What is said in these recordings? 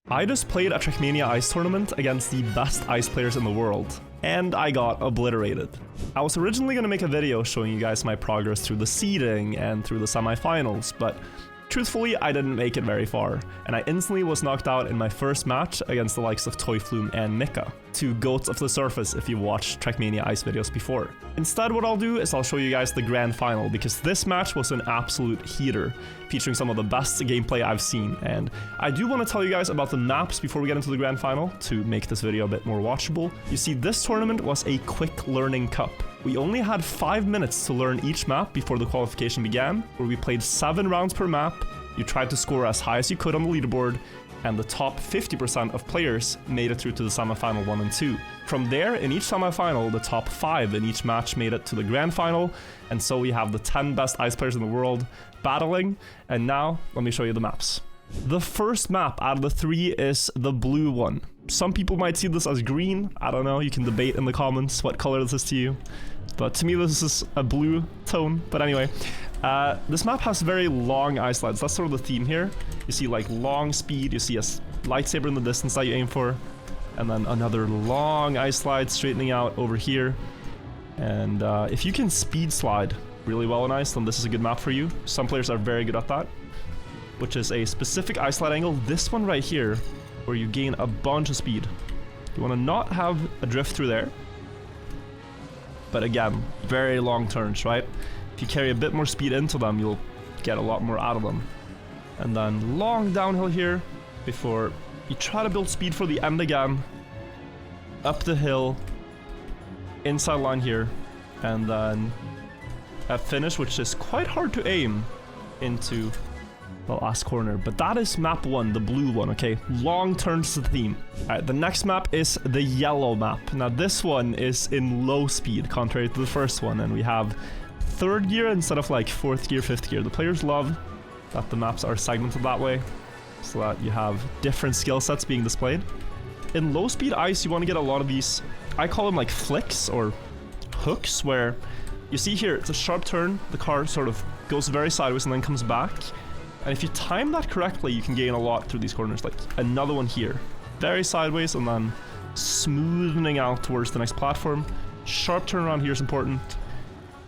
I just played a Trackmania ice tournament against the best ice players in the world, and I got obliterated. I was originally going to make a video showing you guys my progress through the seeding and through the semifinals, but truthfully, I didn't make it very far, and I instantly was knocked out in my first match against the likes of Toyflume and Mika, two goats of the surface if you've watched Trackmania ice videos before. Instead, what I'll do is I'll show you guys the grand final, because this match was an absolute heater, featuring some of the best gameplay I've seen, and I do want to tell you guys about the maps before we get into the grand final to make this video a bit more watchable. You see, this tournament was a quick learning cup. We only had 5 minutes to learn each map before the qualification began, where we played 7 rounds per map. You tried to score as high as you could on the leaderboard, and the top 50% of players made it through to the semifinal 1 and 2. From there, in each semifinal, the top 5 in each match made it to the grand final, and so we have the 10 best ice players in the world battling, and now let me show you the maps. The first map out of the 3 is the blue one. Some people might see this as green, I don't know, you can debate in the comments what color this is to you. But to me this is a blue tone, but anyway. This map has very long ice slides, that's sort of the theme here. You see like long speed, you see a lightsaber in the distance that you aim for, and then another long ice slide straightening out over here. And if you can speed slide really well on ice, then this is a good map for you. Some players are very good at that, which is a specific ice slide angle, this one right here, where you gain a bunch of speed. You want to not have a drift through there, but again, very long turns, right? If you carry a bit more speed into them, you'll get a lot more out of them. And then long downhill here before you try to build speed for the end again. Up the hill, inside line here, and then a finish, which is quite hard to aim into the last corner. But that is map 1, the blue one, okay? Long turns to the theme. Alright, the next map is the yellow map. Now this one is in low speed, contrary to the first one, and we have 3rd gear instead of like 4th gear, 5th gear. The players love that the maps are segmented that way, so that you have different skill sets being displayed. In low speed ice, you want to get a lot of these, I call them like flicks or hooks, where you see here, it's a sharp turn, the car sort of goes very sideways and then comes back. And if you time that correctly, you can gain a lot through these corners, like another one here. Very sideways and then smoothing out towards the next platform. Sharp turn around here is important.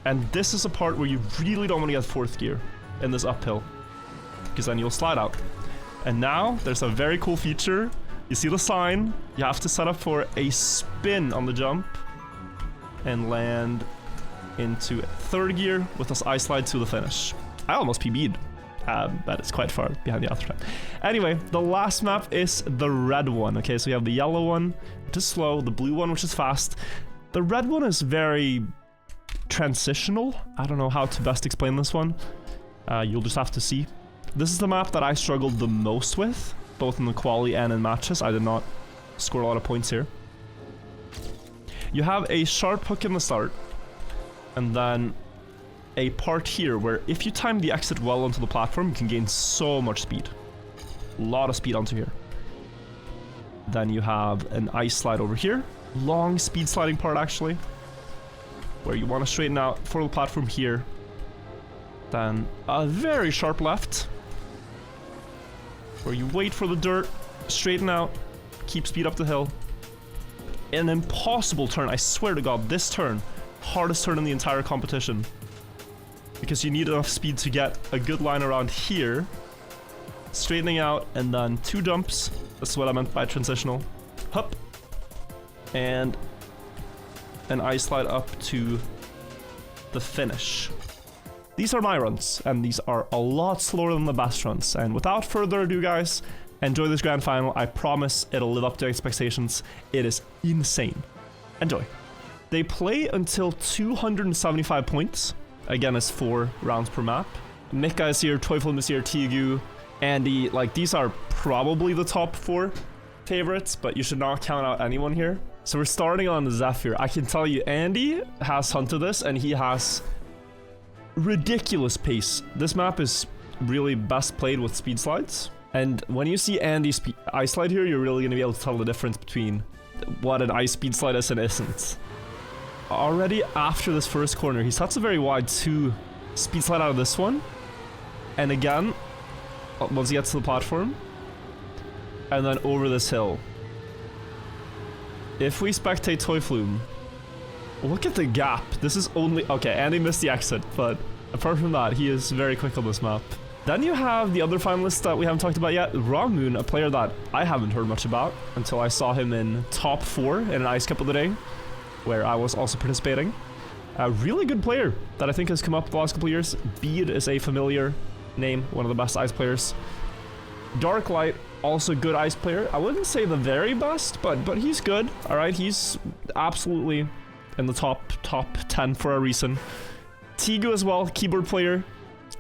And this is a part where you really don't want to get 4th gear in this uphill, because then you'll slide out. And now there's a very cool feature. You see the sign, you have to set up for a spin on the jump and land into 3rd gear with this ice slide to the finish. I almost PB'd. But it's quite far behind the after time. Anyway, the last map is the red one. Okay, so we have the yellow one, which is slow, the blue one, which is fast. The red one is very transitional. I don't know how to best explain this one. You'll just have to see. This is the map that I struggled the most with, both in the quali and in matches. I did not score a lot of points here. You have a sharp hook in the start, and then a part here where if you time the exit well onto the platform, you can gain so much speed. A lot of speed onto here. Then you have an ice slide over here. Long speed sliding part actually, where you want to straighten out for the platform here. Then a very sharp left, where you wait for the dirt, straighten out, keep speed up the hill. An impossible turn, I swear to God, this turn, hardest turn in the entire competition, because you need enough speed to get a good line around here, straightening out, and then 2 jumps. That's what I meant by transitional. Hup, and an ice slide up to the finish. These are my runs, and these are a lot slower than the best runs. And without further ado, guys, enjoy this grand final. I promise it'll live up to expectations. It is insane. Enjoy. They play until 275 points. Again, it's 4 rounds per map. Mika is here, Toyflume is here, Tigu, Andy. Like, these are probably the top 4 favorites, but you should not count out anyone here. So we're starting on Zephyr. I can tell you, Andy has hunted this, and he has ridiculous pace. This map is really best played with speed slides. And when you see Andy's ice slide here, you're really going to be able to tell the difference between what an ice speed slide is and isn't. Already after this first corner, he sets a very wide 2 speed slide out of this one. And again, once he gets to the platform, and then over this hill. If we spectate Toyflume, look at the gap. This is only... Okay, Andy missed the exit, but apart from that, he is very quick on this map. Then you have the other finalists that we haven't talked about yet. Ramoon, a player that I haven't heard much about until I saw him in top 4 in an Ice Cup of the Day, where I was also participating. A really good player that I think has come up the last couple of years. Bede is a familiar name, one of the best Ice players. Darklight, also good Ice player. I wouldn't say the very best, but he's good. All right, he's absolutely in the top 10 for a reason. Tigu as well, keyboard player.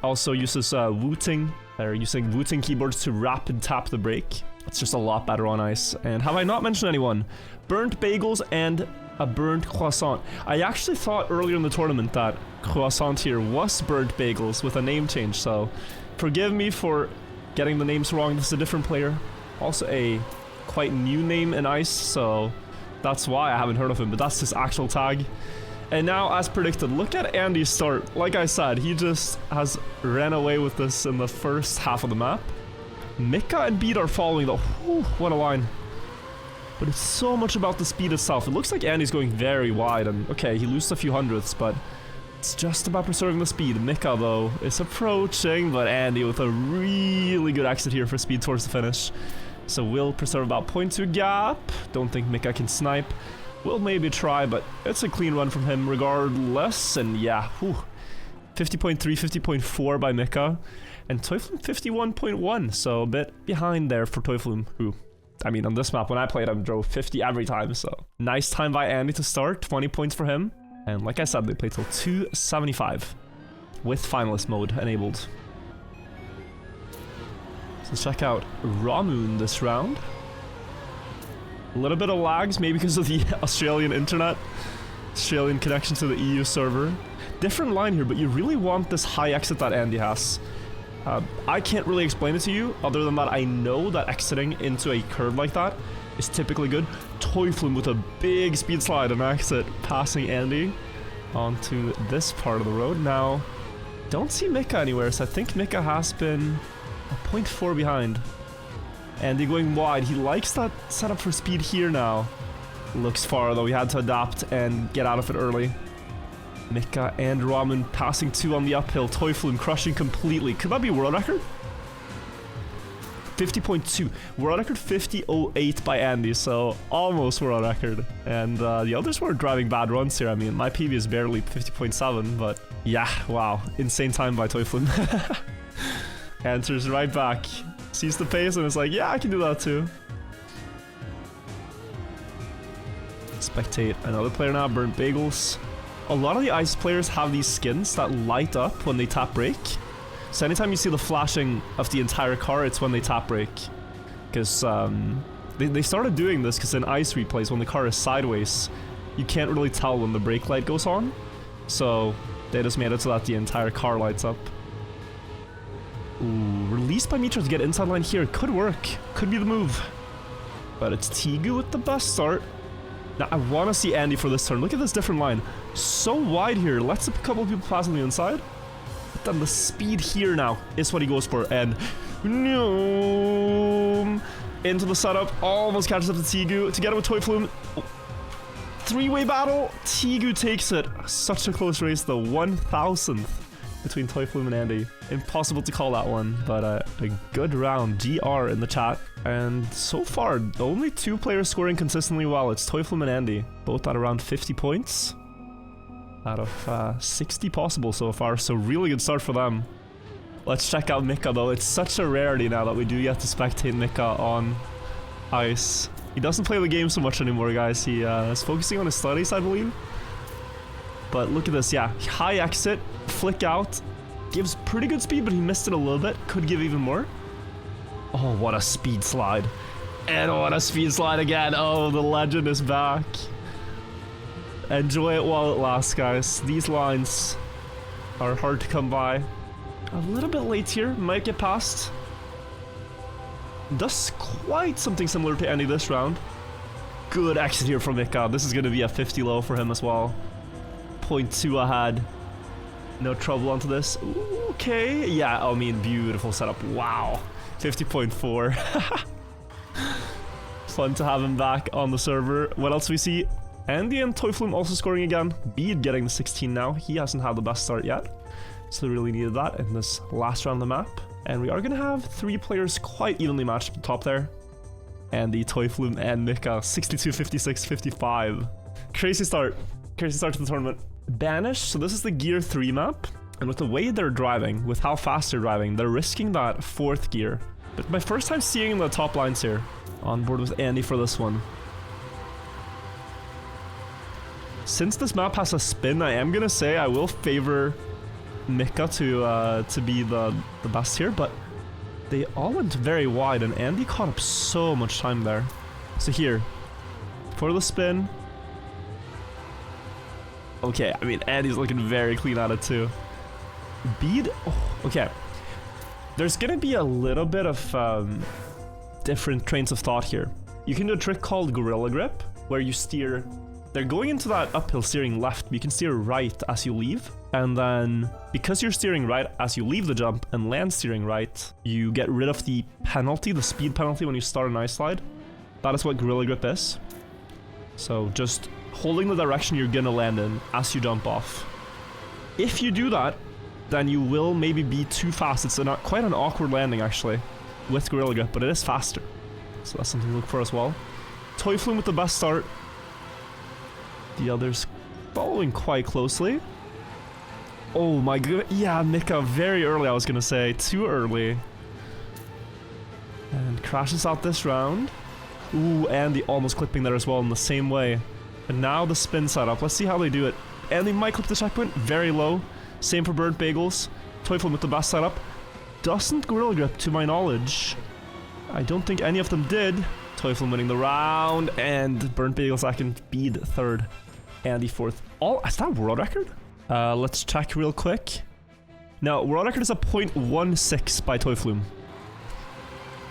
Also uses Wooting, or using Wooting keyboards to rapid tap the brake. It's just a lot better on Ice. And have I not mentioned anyone? Burnt Bagels and a Burnt Croissant. I actually thought earlier in the tournament that Croissant here was Burnt Bagels with a name change, so forgive me for getting the names wrong. This is a different player. Also a quite new name in Ice, so that's why I haven't heard of him, but that's his actual tag. And now, as predicted, look at Andy's start. Like I said, he just has ran away with this in the first half of the map. Mika and Bede are following though. Whew, what a line. But it's so much about the speed itself. It looks like Andy's going very wide, and okay, he loses a few hundredths, but it's just about preserving the speed. Mika, though, is approaching, but Andy with a really good exit here for speed towards the finish. So we'll preserve about 0.2 gap. Don't think Mika can snipe. We'll maybe try, but it's a clean run from him regardless. And yeah, 50.3, 50.4 by Mika. And Toyflume 51.1, so a bit behind there for Toyflume, who, I mean, on this map, when I played him, drove 50 every time, so. Nice time by Andy to start, 20 points for him. And like I said, they play till 275 with finalist mode enabled. So let's check out Ramoon this round. A little bit of lags, maybe because of the Australian internet, Australian connection to the EU server. Different line here, but you really want this high exit that Andy has. I can't really explain it to you, other than that I know that exiting into a curve like that is typically good. Toyflume with a big speed slide and exit, passing Andy onto this part of the road. Now, don't see Mika anywhere, so I think Mika has been a 0.4 behind. Andy going wide. He likes that setup for speed here now. Looks far though. He had to adapt and get out of it early. Mika and Ramoon passing 2 on the uphill. Toyflume crushing completely. Could that be world record? 50.2. World record 50.08 by Andy, so almost world record. And the others were driving bad runs here. I mean, my PB is barely 50.7, but yeah, wow. Insane time by Toyflume. Answers right back. Sees the pace and is like, yeah, I can do that too. Spectate another player now, Burnt Bagels. A lot of the Ice players have these skins that light up when they tap brake. So anytime you see the flashing of the entire car, it's when they tap brake. Because they started doing this because in Ice replays, when the car is sideways, you can't really tell when the brake light goes on. So they just made it so that the entire car lights up. Ooh, released by Mitra to get inside line here. Could work. Could be the move. But it's Tigu with the best start. Now, I want to see Andy for this turn. Look at this different line. So wide here. Lets a couple of people pass on the inside. But then the speed here now is what he goes for. And no, into the setup. Almost catches up to Tigu. Together with Toyflume. 3-way battle. Tigu takes it. Such a close race, though. 1,000th. Between Toyflume and Andy. Impossible to call that one, but a good round. GR in the chat. And so far, only 2 players scoring consistently well. It's Toyflume and Andy, both at around 50 points out of 60 possible so far, so really good start for them. Let's check out Mika though. It's such a rarity now that we do get to spectate Mika on Ice. He doesn't play the game so much anymore, guys. He is focusing on his studies, I believe. But look at this, yeah. High exit, flick out. Gives pretty good speed, but he missed it a little bit. Could give even more. Oh, what a speed slide. And what a speed slide again. Oh, the legend is back. Enjoy it while it lasts, guys. These lines are hard to come by. A little bit late here. Might get past. Does quite something similar to Andy this round. Good exit here from Mika. This is going to be a 50 low for him as well. 0.2 ahead. No trouble onto this. Ooh, okay. Yeah, I mean, beautiful setup. Wow. 50.4. Fun to have him back on the server. What else do we see? Andy and Toyflum also scoring again. Bede getting the 16 now. He hasn't had the best start yet. So they really needed that in this last round of the map. And we are going to have 3 players quite evenly matched at the top there. Andy, Toyflum, and Mika. 62, 56, 55. Crazy start. Crazy start to the tournament. Banished. So this is the Gear 3 map. And with the way they're driving, with how fast they're driving, they're risking that 4th gear. But my first time seeing the top lines here. On board with Andy for this one. Since this map has a spin, I am gonna say I will favor Mika to be the best here, but they all went very wide and Andy caught up so much time there. So here, for the spin. Okay, I mean Andy's looking very clean at it too. Bede, oh, okay. There's gonna be a little bit of different trains of thought here. You can do a trick called Gorilla Grip, where you steer. They're going into that uphill steering left, but you can steer right as you leave. And then, because you're steering right as you leave the jump and land steering right, you get rid of the penalty, the speed penalty when you start an ice slide. That is what Gorilla Grip is. So just holding the direction you're gonna land in as you jump off. If you do that, then you will maybe be too fast. It's not quite an awkward landing actually with Gorilla Grip, but it is faster. So that's something to look for as well. Toyflum with the best start. The others following quite closely. Oh my god. Yeah, Mika very early, I was gonna say. Too early. And crashes out this round. Ooh, Andy almost clipping there as well in the same way. And now the spin setup. Let's see how they do it. Andy might clip the checkpoint. Very low. Same for Burnt Bagels. Toyflum with the best setup. Doesn't Gorilla Grip to my knowledge. I don't think any of them did. Toyflum winning the round. And Burnt Bagel second. Bede third. Andy fourth. Oh, is that a world record? Let's check real quick. No, world record is a 0.16 by Toyflum.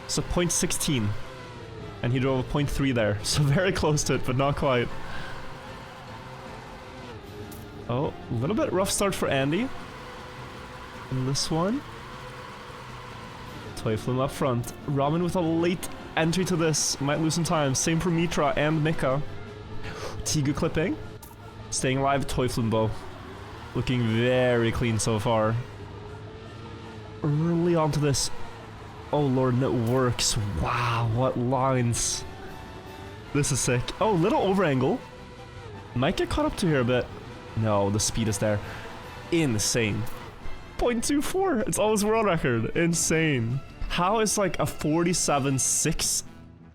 So 0.16. And he drove a 0.3 there. So very close to it, but not quite. Oh, a little bit rough start for Andy. In this one. Toyflum up front. Ramen with a late entry to this. Might lose some time. Same for Mitra and Mika. Tigu clipping. Staying alive, Toyflum bow. Looking very clean so far. Early onto this. Oh lord, and it works. Wow, what lines. This is sick. Oh, little over angle. Might get caught up to here a bit. No, the speed is there. Insane. 0.24. It's always world record. Insane. How is like a 47.6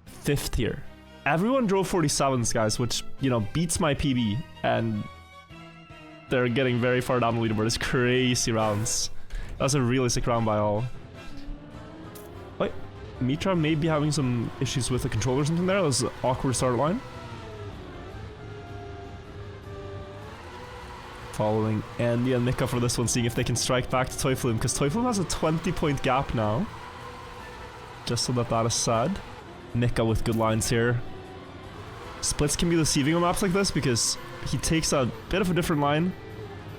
fifth here? Everyone drove 47s, guys, which, you know, beats my PB. And they're getting very far down the leaderboard. It's crazy rounds. That's a really sick round by all. Wait, Mitra may be having some issues with the controller or something there. That was an awkward start line. Following Andy and Mika for this one, seeing if they can strike back to Toyflum, because Toyflum has a 20-point gap now. Just so that is said. Mika with good lines here. Splits can be deceiving on maps like this because he takes a bit of a different line.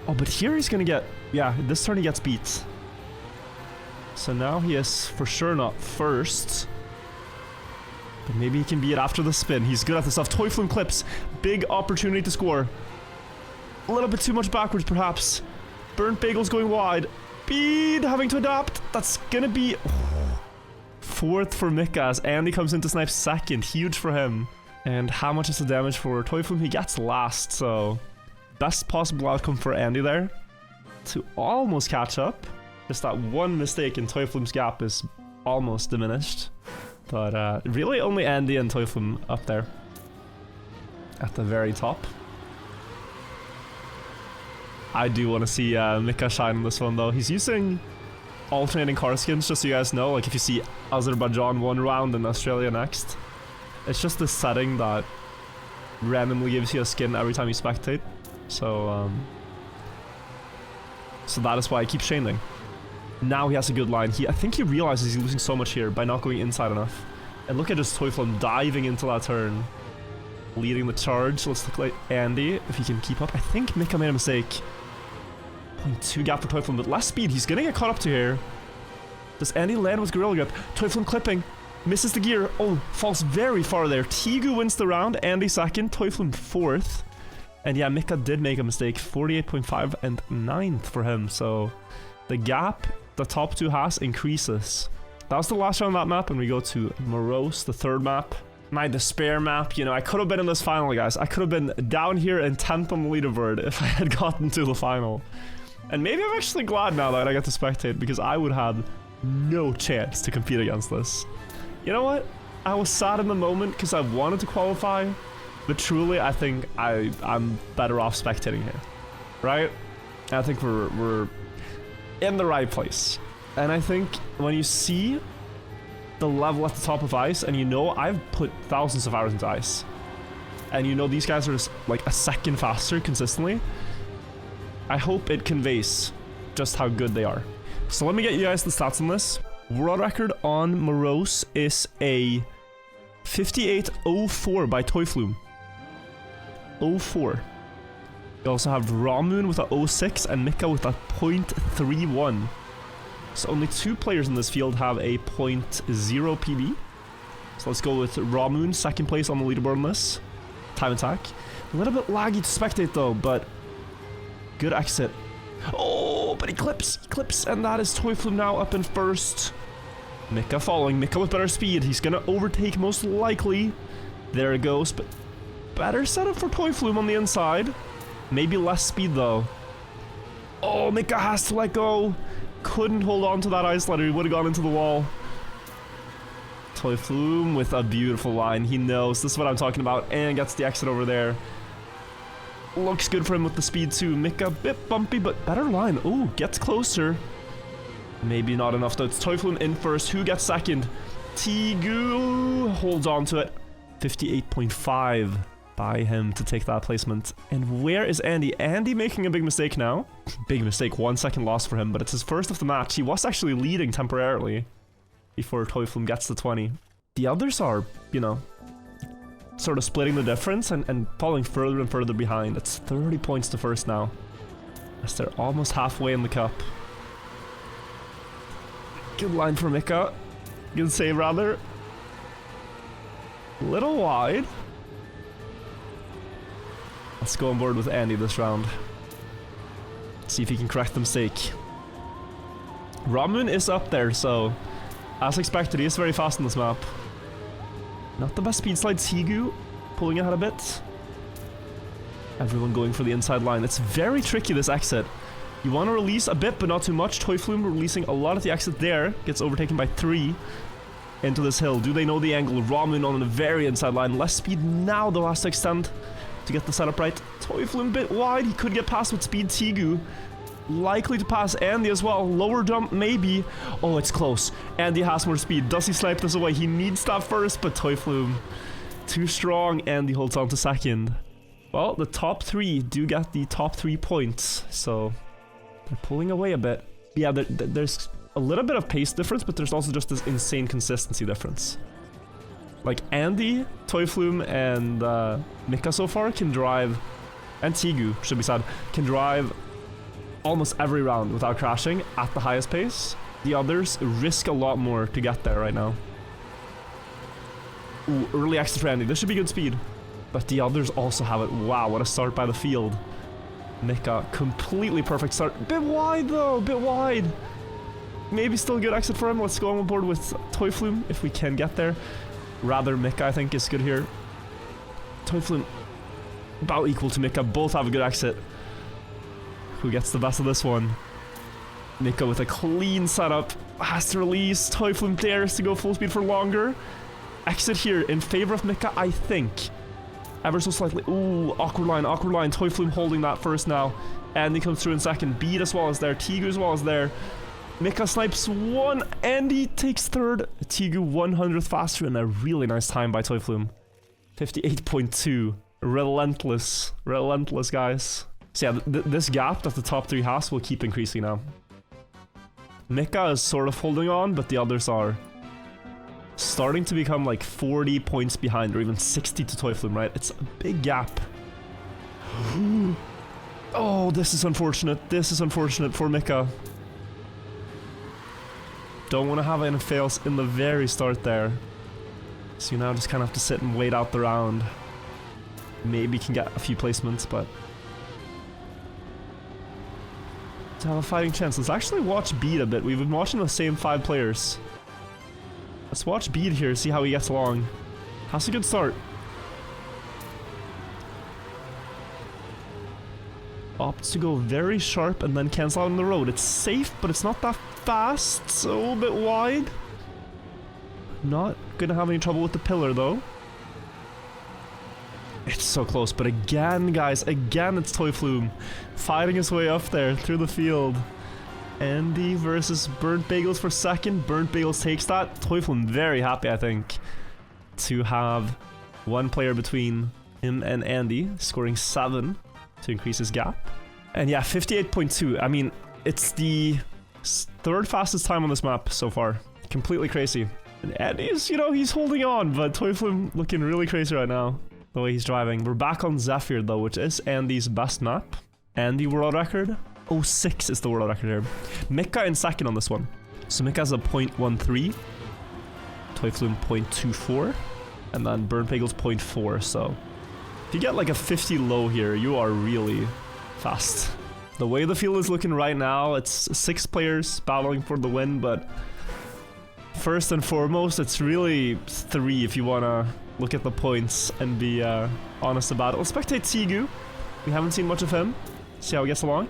Oh, but here he's gonna get... Yeah, this turn he gets beat. So now he is for sure not first. But maybe he can be it after the spin. He's good at this stuff. Toyflum clips. Big opportunity to score. A little bit too much backwards, perhaps. Burnt Bagels going wide. Bede having to adapt. That's gonna be... fourth for Mika as Andy comes in to snipe second. Huge for him. And how much is the damage for Toyflum? He gets last, so... best possible outcome for Andy there. To almost catch up. Just that one mistake in Toyflum's gap is almost diminished. But really only Andy and Toyflum up there. At the very top. I do want to see Mika shine in this one though. He's using alternating car skins, just so you guys know. Like if you see Azerbaijan one round and Australia next. It's just the setting that randomly gives you a skin every time you spectate. So that is why I keep changing. Now he has a good line. I think he realizes he's losing so much here by not going inside enough. And look at just Toyflum diving into that turn. Leading the charge. Let's look like Andy, if he can keep up. I think Mika made a mistake. 0.2 gap for Toyflum, but less speed. He's gonna get caught up to here. Does Andy land with Gorilla Grip? Toyflum clipping. Misses the gear. Oh, falls very far there. Tigu wins the round. Andy second. Teuflum fourth. And yeah, Mika did make a mistake. 48.5 and 9th for him. So the gap the top two has increases. That was the last round of that map, and we go to Morose, the third map. My despair map, you know, I could have been in this final, guys. I could have been down here in 10th on the leaderboard if I had gotten to the final. And maybe I'm actually glad now that I get to spectate, because I would have no chance to compete against this. You know what? I was sad in the moment because I wanted to qualify, but truly I think I'm better off spectating here, right? And I think we're in the right place. And I think when you see the level at the top of ice, and you know I've put thousands of hours into ice, and you know these guys are just like a second faster consistently, I hope it conveys just how good they are. So let me get you guys the stats on this. World record on Morose is a 58.04 by Teuflum. 04. You also have Ramun with a 06 and Mika with a 0.31. So only two players in this field have a 0.0 PB. So let's go with Ramun, second place on the leaderboard on this. Time attack. A little bit laggy to spectate though, but good exit. Oh, but he clips, and that is Teuflum now up in first. Mika following, Mika with better speed. He's gonna overtake most likely. There it goes, but better setup for Teuflum on the inside. Maybe less speed though. Oh, Mika has to let go. Couldn't hold on to that ice ladder. He would have gone into the wall. Teuflum with a beautiful line. He knows this is what I'm talking about, and gets the exit over there. Looks good for him with the speed too. Mika a bit bumpy, but better line. Oh, gets closer. Maybe not enough though. It's Teuflum in first. Who gets second? Tigu holds on to it. 58.5 by him to take that placement. And where is Andy? Andy making a big mistake now. Big mistake. 1 second loss for him, but it's his first of the match. He was actually leading temporarily before Teuflum gets to 20. The others are, you know, sort of splitting the difference and falling further and further behind. It's 30 points to first now, as they're almost halfway in the cup. Good line for Mika. Good save, rather. A little wide. Let's go on board with Andy this round. See if he can correct the mistake. Ramun is up there, so as expected, he is very fast on this map. Not the best speed slide. Tigu pulling ahead a bit. Everyone going for the inside line. It's very tricky, this exit. You want to release a bit, but not too much. Teuflum releasing a lot at the exit there. Gets overtaken by 3 into this hill. Do they know the angle? Ramun on the very inside line. Less speed now, though, has to extend to get the setup right. Teuflum a bit wide. He could get past with speed. Tigu likely to pass Andy as well. Lower jump, maybe. Oh, it's close. Andy has more speed. Does he snipe this away? He needs that first, but Teuflum too strong. Andy holds on to second. Well, the top 3 do get the top 3 points, so they're pulling away a bit. Yeah, there's a little bit of pace difference, but there's also just this insane consistency difference. Like Andy, Teuflum, and Mika so far can drive, and Tigu, should be said, can drive almost every round without crashing at the highest pace. The others risk a lot more to get there right now. Ooh, early exit for Andy. This should be good speed. But the others also have it. Wow, what a start by the field. Mika, completely perfect start. Bit wide though, bit wide. Maybe still a good exit for him. Let's go on board with Teuflum if we can get there. Rather, Mika, I think, is good here. Teuflum about equal to Mika. Both have a good exit. Who gets the best of this one? Mika with a clean setup. Has to release. Teuflum dares to go full speed for longer. Exit here in favor of Mika, I think. Ever so slightly. Ooh, awkward line, awkward line. Teuflum holding that first now. Andy comes through in second. Beat as well as there. Tigu as well as there. Mika snipes 1. Andy takes third. Tigu 100th faster, and a really nice time by Teuflum. 58.2. Relentless. Relentless, guys. So yeah, this gap that the top 3 has will keep increasing now. Mika is sort of holding on, but the others are starting to become like 40 points behind, or even 60 to Teuflum, right? It's a big gap. Oh, this is unfortunate. This is unfortunate for Mika. Don't want to have any fails in the very start there. So you now just kind of have to sit and wait out the round. Maybe can get a few placements, but to have a fighting chance. Let's actually watch Bede a bit. We've been watching the same 5 players. Let's watch Bede here, see how he gets along. Has a good start. Opts to go very sharp and then cancel out on the road. It's safe, but it's not that fast. So a bit wide. Not gonna have any trouble with the pillar though. It's so close, but again, guys, again, it's Toyflume fighting his way up there through the field. Andy versus Burnt Bagels for second. Burnt Bagels takes that. Toyflume very happy, I think, to have one player between him and Andy, scoring 7 to increase his gap. And yeah, 58.2. I mean, it's the 3rd fastest time on this map so far. Completely crazy. And Andy's, you know, he's holding on, but Toyflume looking really crazy right now. The way he's driving. We're back on Zephyr though, which is Andy's best map. Andy world record. 06 is the world record here. Mika in second on this one. So Mika's a 0.13. Toyflume 0.24. And then Burnt Bagels 0.4. So if you get like a 50 low here, you are really fast. The way the field is looking right now, it's 6 players battling for the win, but first and foremost, it's really 3 if you want to look at the points and be honest about it. Let's spectate Tigu. We haven't seen much of him. See how he gets along.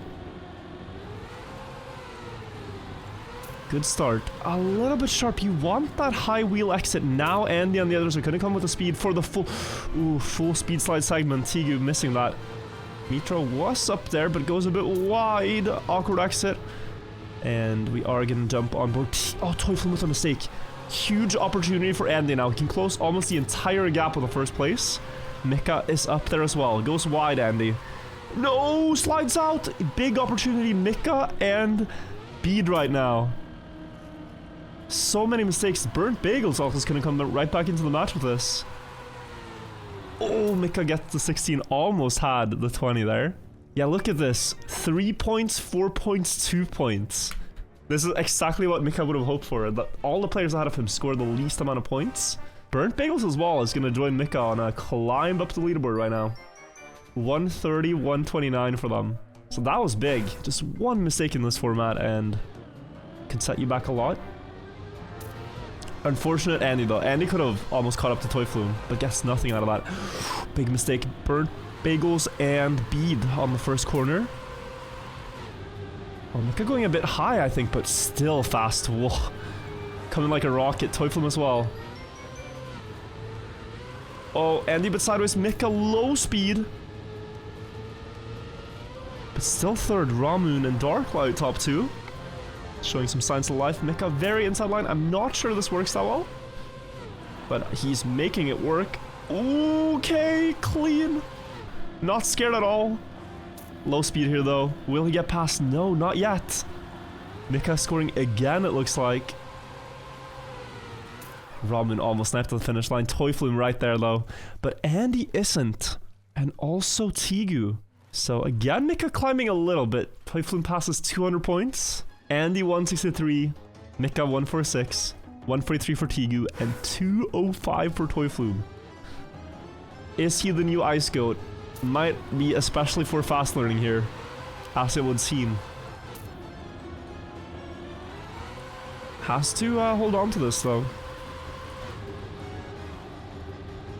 Good start. A little bit sharp. You want that high wheel exit. Now Andy and the others are going to come with the speed for the full speed slide segment. Tigu missing that. Mitra was up there, but goes a bit wide. Awkward exit. And we are going to jump on board. Oh, Toyflume with a mistake. Huge opportunity for Andy now. He can close almost the entire gap with the first place. Mika is up there as well. Goes wide, Andy. No, slides out. Big opportunity. Mika and Bede right now. So many mistakes. Burnt Bagels also is going to come right back into the match with this. Oh, Mika gets the 16. Almost had the 20 there. Yeah, look at this. 3 points, 4 points, 2 points. This is exactly what Mika would have hoped for. All the players ahead of him scored the least amount of points. Burnt Bagels as well is going to join Mika on a climb up the leaderboard right now. 130, 129 for them. So that was big. Just one mistake in this format and can set you back a lot. Unfortunate Andy though. Andy could have almost caught up to Toyflume, but gets nothing out of that. Big mistake. Burnt Bagels and Bede on the first corner. Oh, Mika going a bit high, I think, but still fast. Whoa. Coming like a rocket. Toyflume as well. Oh, Andy but sideways. Mika low speed. But still third. Ramoon and Darklight top 2. Showing some signs of life. Mika very inside line. I'm not sure this works that well, but he's making it work. Okay, clean. Not scared at all. Low speed here though. Will he get past? No, not yet. Mika scoring again, it looks like. Ramoon almost sniped to the finish line. Toyflume right there though. But Andy isn't. And also Tigu. So again, Mika climbing a little bit. Toyflume passes 200 points. Andy 163. Mika 146. 143 for Tigu. And 205 for Toyflume. Is he the new Ice Goat? Might be, especially for fast learning here, as it would seem. Has to hold on to this though.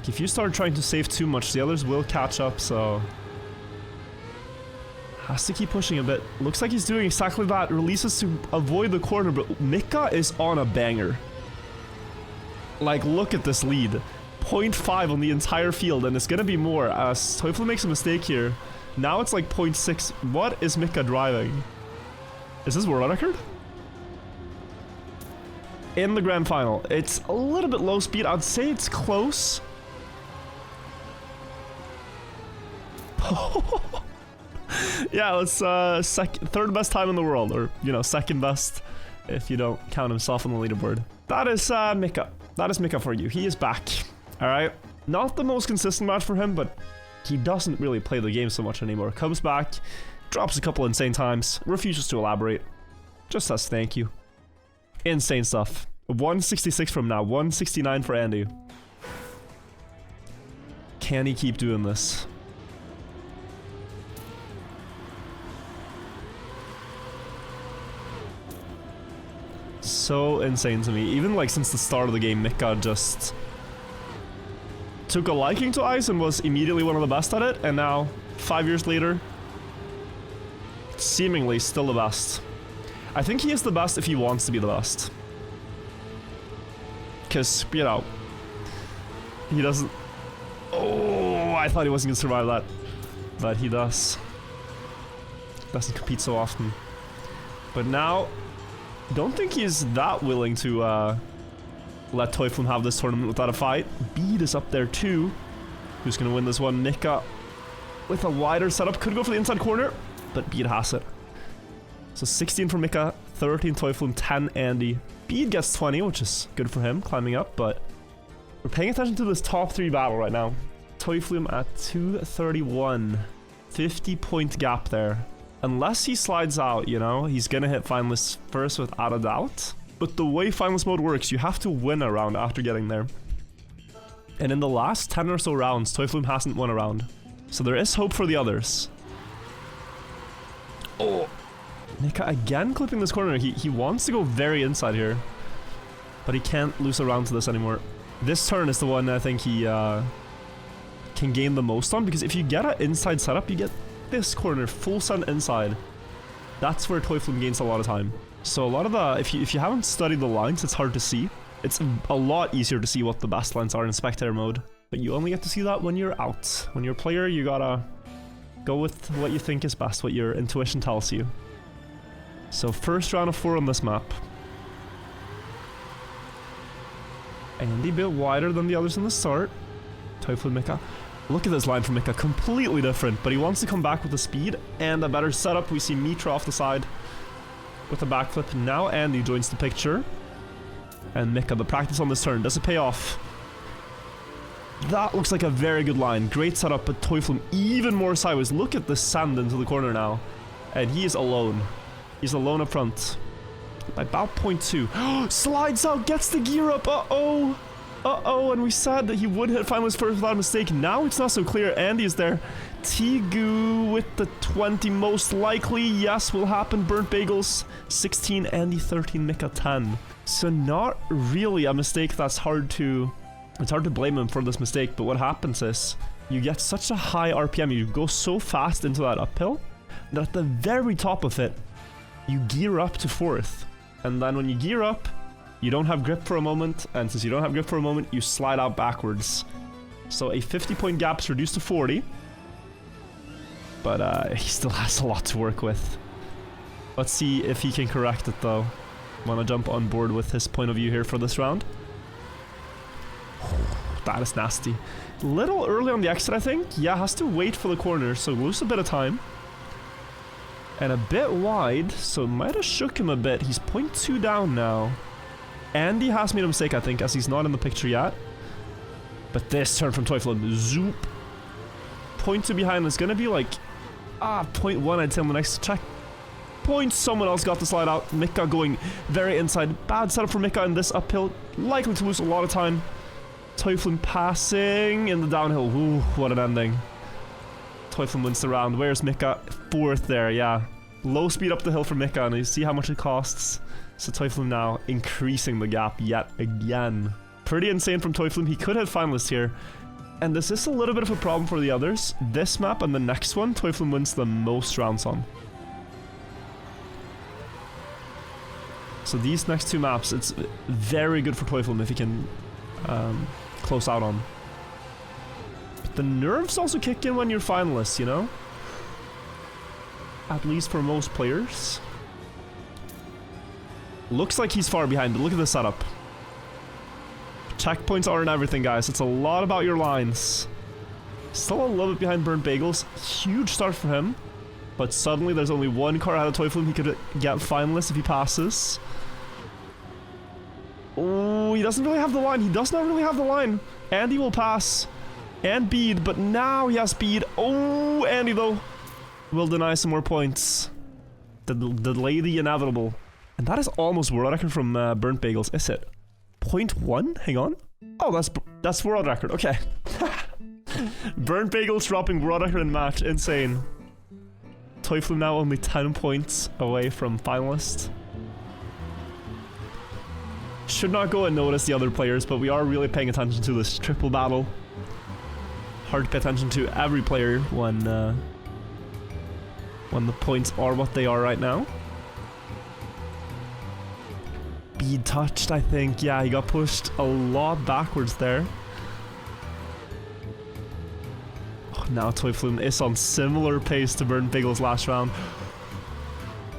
If you start trying to save too much, the others will catch up, so has to keep pushing a bit. Looks like he's doing exactly that. Releases to avoid the corner, but Mika is on a banger. Like, look at this lead. 0.5 on the entire field, and it's gonna be more as Toyflume makes a mistake here. Now it's like 0.6. What is Mika driving? Is this world record? In the grand final. It's a little bit low speed. I'd say it's close. Yeah, it's third best time in the world, or you know, second best if you don't count himself on the leaderboard. That is Mika. That is Mika for you. He is back. Alright, not the most consistent match for him, but he doesn't really play the game so much anymore. Comes back, drops a couple insane times, refuses to elaborate. Just says thank you. Insane stuff. 166 from now, 169 for Andy. Can he keep doing this? So insane to me. Even like since the start of the game, Mika just took a liking to ice and was immediately one of the best at it, and now 5 years later, seemingly still the best. I think he is the best if he wants to be the best. Because, you know, he doesn't... Oh, I thought he wasn't going to survive that. But he does. Doesn't compete so often. But now, don't think he's that willing to let Teuflin have this tournament without a fight. Bede is up there too. Who's going to win this one? Mika with a wider setup. Could go for the inside corner, but Bede has it. So 16 for Mika, 13 Teuflin, 10 Andy. Bede gets 20, which is good for him, climbing up, but we're paying attention to this top 3 battle right now. Teuflin at 231. 50-point gap there. Unless he slides out, you know, he's gonna hit finalists first without a doubt. But the way finalist mode works, you have to win a round after getting there. And in the last 10 or so rounds, Teuflin hasn't won a round. So there is hope for the others. Oh! Mika again clipping this corner. He wants to go very inside here. But he can't lose a round to this anymore. This turn is the one I think he can gain the most on, because if you get an inside setup, you get this corner full sun inside. That's where Teuflin gains a lot of time. So a lot of the, if you haven't studied the lines, it's hard to see. It's a lot easier to see what the best lines are in spectator mode, but you only get to see that when you're out. When you're a player, you gotta go with what you think is best, what your intuition tells you. So first round of 4 on this map. Andy a bit wider than the others in the start. Teuflin, Mika. Look at this line from Mika, completely different, but he wants to come back with the speed and a better setup. We see Mitra off the side with a backflip. Now Andy joins the picture. And Mika, the practice on this turn, does it pay off? That looks like a very good line. Great setup, but Teuflin even more sideways. Look at the sand into the corner now. And he is alone. He's alone up front. By about 0.2. Slides out, gets the gear up. Uh-oh. Uh-oh, and we said that he would hit finalist first without a mistake. Now it's not so clear. Andy is there. Tigu with the 20 most likely. Yes, will happen. Burnt Bagels. 16, Andy 13, Mika 10. So not really a mistake that's hard to... It's hard to blame him for this mistake, but what happens is you get such a high RPM. You go so fast into that uphill that at the very top of it, you gear up to 4th. And then when you gear up, you don't have grip for a moment, and since you don't have grip for a moment, you slide out backwards. So a 50-point gap is reduced to 40. But he still has a lot to work with. Let's see if he can correct it though. Wanna jump on board with his point of view here for this round. That is nasty. Little early on the exit, I think. Yeah, has to wait for the corner, so lose a bit of time. And a bit wide, so might have shook him a bit. He's 0.2 down now. Andy has made a mistake, I think, as he's not in the picture yet. But this turn from Teuflin, zoop. 0.2 behind is gonna be like 0.1, I'd say, on the next check. Point, someone else got the slide out. Mika going very inside. Bad setup for Mika in this uphill. Likely to lose a lot of time. Teuflin passing in the downhill. Ooh, what an ending. Teuflin wins the round. Where's Mika? 4th there, yeah. Low speed up the hill for Mika, and you see how much it costs. So Teuflin now increasing the gap yet again. Pretty insane from Teuflin. He could have finalists here. And this is a little bit of a problem for the others. This map and the next one, Teuflin wins the most rounds on. So these next 2 maps, it's very good for Teuflin if he can close out on. But the nerves also kick in when you're finalists, you know? At least for most players. Looks like he's far behind, but look at the setup. Checkpoints aren't everything, guys. It's a lot about your lines. Still a little bit behind Burnt Bagels. Huge start for him. But suddenly there's only 1 car ahead of Teuflin. He could get finalist if he passes. Oh, he doesn't really have the line. He does not really have the line. Andy will pass. And Bede, but now he has Bede. Oh, Andy, though, will deny some more points. Delay the inevitable. And that is almost world record from Burnt Bagels, is it? 0.1? Hang on. Oh, that's world record. Okay. Burnt Bagels dropping Brodacher in match. Insane. Toyflu now only 10 points away from finalist. Should not go unnoticed the other players, but we are really paying attention to this triple battle. Hard to pay attention to every player when the points are what they are right now. Bead touched, I think. Yeah, he got pushed a lot backwards there. Oh, now Toyflu is on similar pace to Burnt Bagels last round.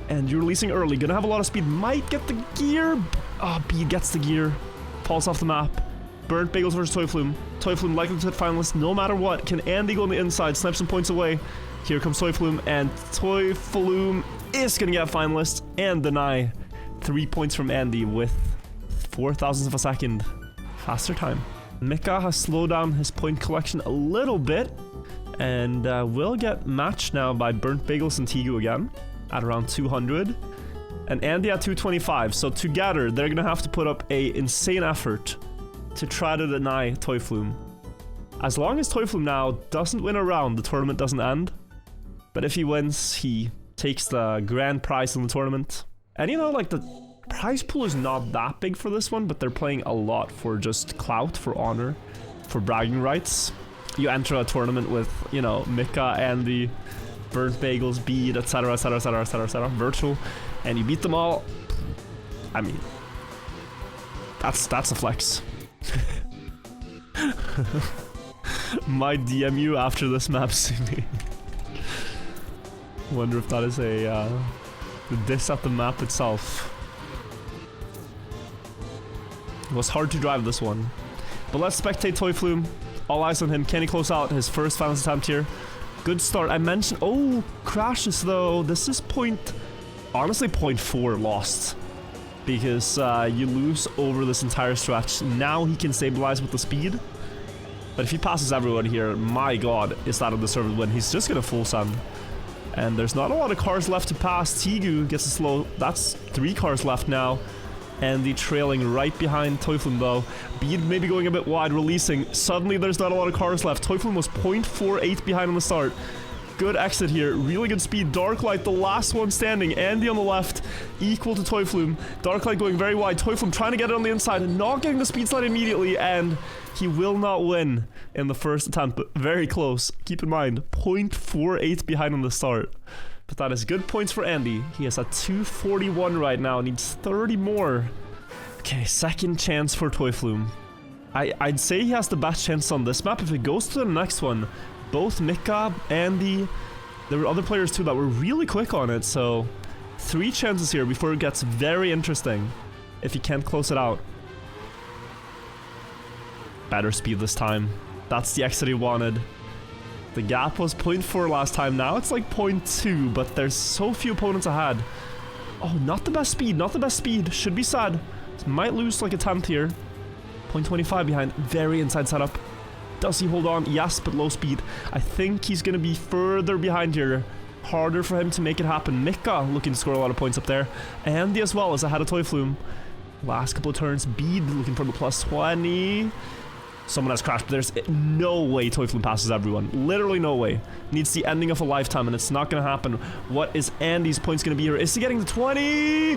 And you're releasing early. Gonna have a lot of speed. Might get the gear. Oh, Bead gets the gear. Falls off the map. Burnt Bagels versus Toyflu. Toyflu likely to hit finalist no matter what. Can Andy go on the inside? Snipe some points away. Here comes Toyflu. And Toyflu is gonna get finalist and deny. 3 points from Andy with 0.004 of a second faster time. Mika has slowed down his point collection a little bit. And will get matched now by Burnt Bagels and Tigu again at around 200. And Andy at 225, so together they're gonna have to put up a insane effort to try to deny Toyflu. As long as Toyflu now doesn't win a round, the tournament doesn't end. But if he wins, he takes the grand prize in the tournament. And you know, like, the prize pool is not that big for this one, but they're playing a lot for just clout, for honor, for bragging rights. You enter a tournament with, you know, Mika, Andy, Burnt Bagels, Bead, etc, etc, etc, etc, etc, Wirtual, and you beat them all. I mean, that's a flex. Might DM you after this map, Simi. Wonder if that is a diss at the map itself. It was hard to drive this one, but let's spectate Toyflu. All eyes on him. Can he close out his first finals attempt here? Good start. I mentioned... Oh, crashes though. This is honestly 0.4 lost. Because you lose over this entire stretch. Now he can stabilize with the speed. But if he passes everyone here, my god, is that a deserved win. He's just gonna full send. And there's not a lot of cars left to pass. Tigu gets a slow... That's 3 cars left now. Andy trailing right behind Toyflu though. Bead maybe going a bit wide, releasing. Suddenly there's not a lot of cars left. Toyflu was 0.48 behind on the start. Good exit here. Really good speed. Darklight, the last one standing. Andy on the left, equal to Toyflu. Darklight going very wide. Toyflu trying to get it on the inside and not getting the speed slide immediately. And he will not win in the first attempt, but very close. Keep in mind, 0.48 behind on the start. But that is good points for Andy. He is at 241 right now. Needs 30 more. Okay, second chance for Toyflu. I'd say he has the best chance on this map. If it goes to the next one, both Mika, Andy, there were other players too that were really quick on it. So 3 chances here before it gets very interesting. If he can't close it out. Better speed this time. That's the exit he wanted. The gap was 0.4 last time. Now it's like 0.2, but there's so few opponents ahead. Oh, not the best speed. Not the best speed. Should be sad. Might lose like a 10th here. 0.25 behind. Very inside setup. Does he hold on? Yes, but low speed. I think he's going to be further behind here. Harder for him to make it happen. Mika looking to score a lot of points up there. Andy as well is ahead of Toyflu. Last couple of turns. Bead looking for the plus 20. Someone has crashed, but there's no way Toyflu passes everyone. Literally no way. Needs the ending of a lifetime, and it's not going to happen. What is Andy's points going to be here? Is he getting the 20?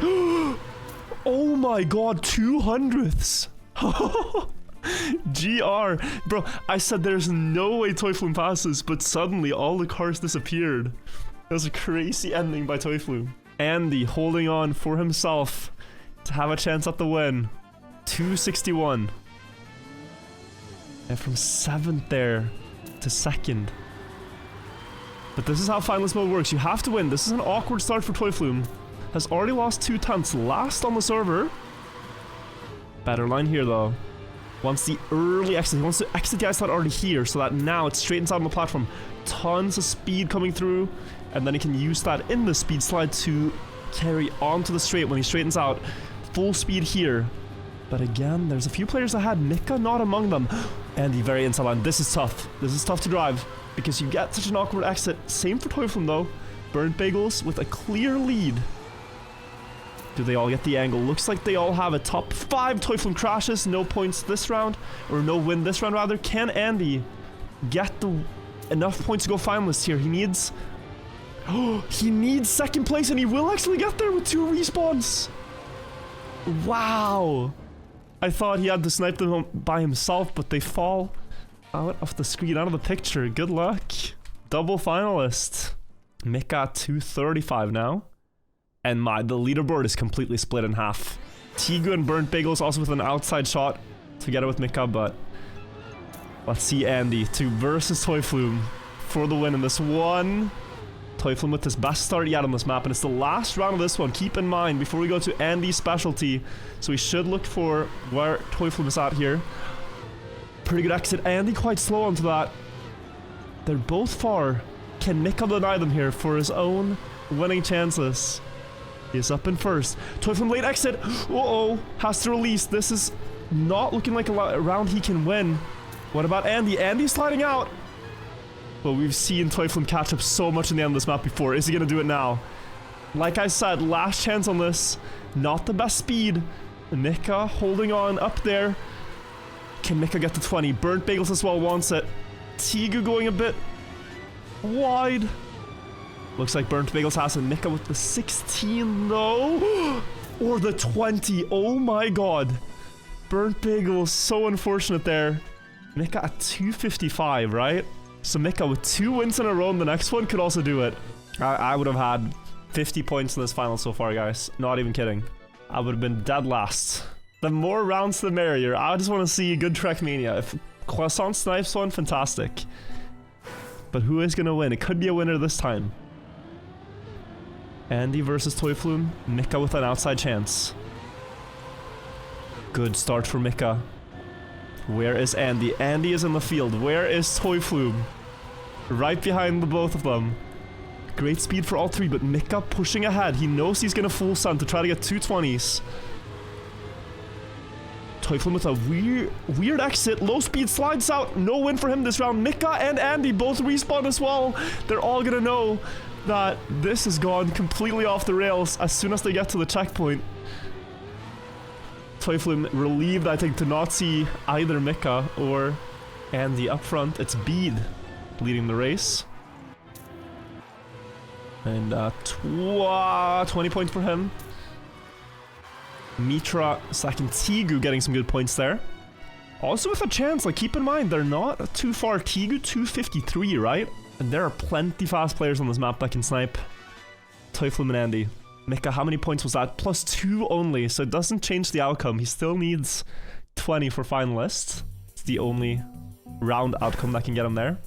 Oh my god, 200ths. GR. Bro, I said there's no way Toyflu passes, but suddenly all the cars disappeared. That was a crazy ending by Toyflu. Andy holding on for himself to have a chance at the win. 261. And from 7th there to 2nd. But this is how finalist mode works. You have to win. This is an awkward start for Toyflu. Has already lost 2 tenths. Last on the server. Better line here though. Wants the early exit. He wants to exit the ice slot already here so that now it straightens out on the platform. Tons of speed coming through. And then he can use that in the speed slide to carry onto the straight when he straightens out. Full speed here. But again, there's a few players ahead. Mika not among them. Andy very inside line. This is tough. This is tough to drive because you get such an awkward exit. Same for Toyflu though. Burnt Bagels with a clear lead. Do they all get the angle? Looks like they all have a top 5. Toyflu crashes. No points this round. Or no win this round rather. Can Andy get enough points to go finalist here. He needs... he needs second place, and he will actually get there with 2 respawns. Wow. I thought he had to snipe them by himself, but they fall out of the screen, out of the picture. Good luck. Double finalist. Mika at 235 now. And the leaderboard is completely split in half. Tigu and Burnt Bagels also with an outside shot together with Mika, but let's see Andy versus Toyflume for the win in this one. Toyflume with his best start yet on this map, and it's the last round of this one. Keep in mind, before we go to Andy's specialty, so we should look for where Toyflume is at here. Pretty good exit. Andy quite slow onto that. They're both far. Can Mika deny them here for his own winning chances? He's up in first. Toyflume late exit. Uh-oh. Has to release. This is not looking like a round he can win. What about Andy? Andy's sliding out. Well, we've seen Toyflume catch up so much in the end of this map before. Is he going to do it now? Like I said, last chance on this. Not the best speed. Mika holding on up there. Can Mika get to 20? Burnt Bagels as well wants it. Tigu going a bit wide. Looks like Burnt Bagels has it. Mika with the 16 though. Or the 20. Oh my god. Burnt Bagels, so unfortunate there. Mika at 255, right? So Mika with 2 wins in a row, and the next one could also do it. I would have had 50 points in this final so far, guys. Not even kidding. I would have been dead last. The more rounds, the merrier. I just want to see good Trackmania. If Croissant snipes one, fantastic. But who is going to win? It could be a winner this time. Andy versus Toyflume. Mika with an outside chance. Good start for Mika. Where is Andy? Andy is in the field. Where is Toyflume? Right behind the both of them. Great speed for all 3, but Mika pushing ahead. He knows he's going to full send to try to get 2 20s. Toyflume with a weird exit. Low speed slides out. No win for him this round. Mika and Andy both respawn as well. They're all going to know that this has gone completely off the rails as soon as they get to the checkpoint. Toyflume relieved, I think, to not see either Mika or Andy up front. It's Bede leading the race. And 20 points for him. Mitra second. Tigu getting some good points there. Also with a chance, like, keep in mind, they're not too far. Tigu 253, right? And there are plenty fast players on this map that can snipe. Toyflume and Andy. Mika, how many points was that? +2 only, so it doesn't change the outcome. He still needs 20 for finalist. It's the only round outcome that can get him there.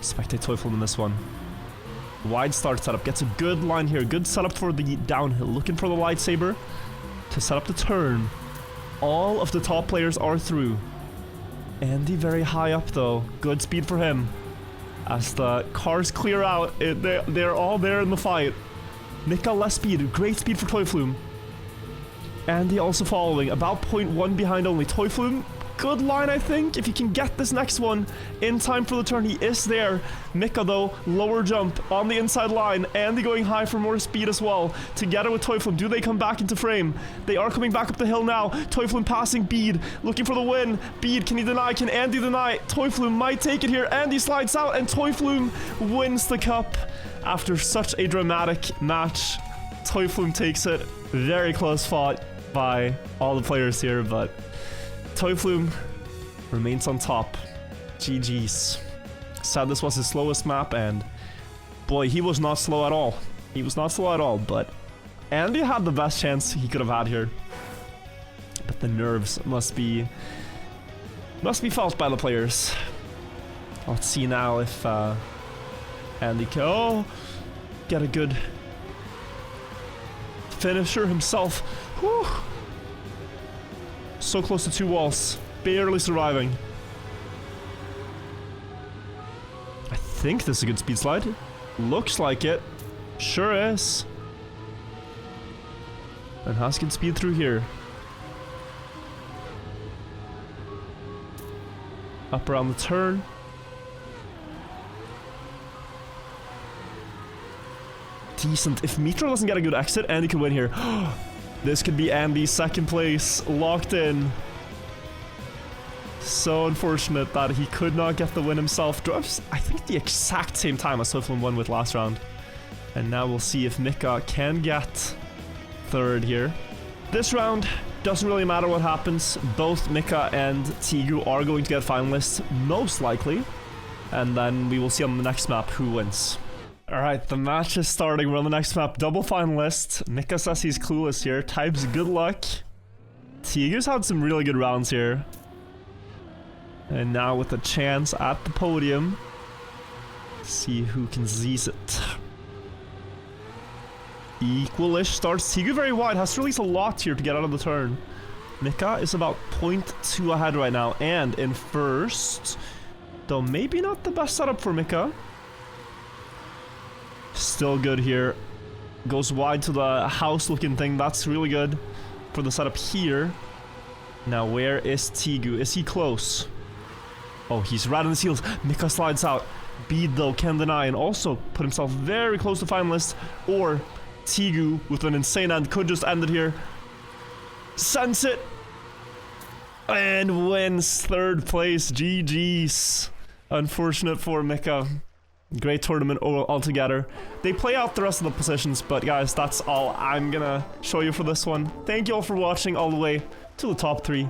Spectate Toyflume in this one. Wide start setup. Gets a good line here. Good setup for the downhill. Looking for the lightsaber to set up the turn. All of the top players are through. Andy very high up though. Good speed for him. As the cars clear out, they're all there in the fight. Mika less speed. Great speed for Toyflume. Andy also following. About 0.1 behind only. Toyflume, good line, I think. If he can get this next one in time for the turn, he is there. Mika, though, lower jump on the inside line. Andy going high for more speed as well. Together with Toyflume, do they come back into frame? They are coming back up the hill now. Toyflume passing Bede, looking for the win. Bede, can he deny? Can Andy deny? Toyflume might take it here. Andy slides out, and Toyflume wins the cup. After such a dramatic match, Toyflume takes it. Very close fought by all the players here, but Toyflume remains on top. GG's. Sad this was his slowest map, and boy, he was not slow at all. He was not slow at all, but Andy had the best chance he could have had here. But the nerves must be felt by the players. Let's see now if Andy can get a good finisher himself. Whew. So close to 2 walls. Barely surviving. I think this is a good speed slide. Looks like it. Sure is. And has good speed through here. Up around the turn. Decent. If Mitra doesn't get a good exit, Andy can win here. This could be Andy's second place locked in. So unfortunate that he could not get the win himself. Drops, I think, the exact same time as Swiflin won with last round. And now we'll see if Mika can get third here. This round doesn't really matter what happens. Both Mika and Tigu are going to get finalists, most likely. And then we will see on the next map who wins. Alright, the match is starting. We're on the next map. Double finalists. Mika says he's clueless here. Types good luck. Tigu's had some really good rounds here. And now with a chance at the podium. See who can seize it. Equalish starts. Tigu very wide. Has to release a lot here to get out of the turn. Mika is about 0.2 ahead right now. And in first. Though maybe not the best setup for Mika. Still good here. Goes wide to the house looking thing. That's really good for the setup here. Now where is Tigu? Is he close? Oh, he's right on his heels. Mika slides out. Bede though can deny and also put himself very close to finalist. Or Tigu with an insane end could just end it here. Sends it. And wins third place. GG's. Unfortunate for Mika. Great tournament altogether. They play out the rest of the positions, but guys, that's all I'm gonna show you for this one. Thank you all for watching all the way to the top 3.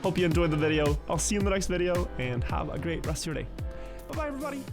Hope you enjoyed the video. I'll see you in the next video, and have a great rest of your day. Bye-bye, everybody.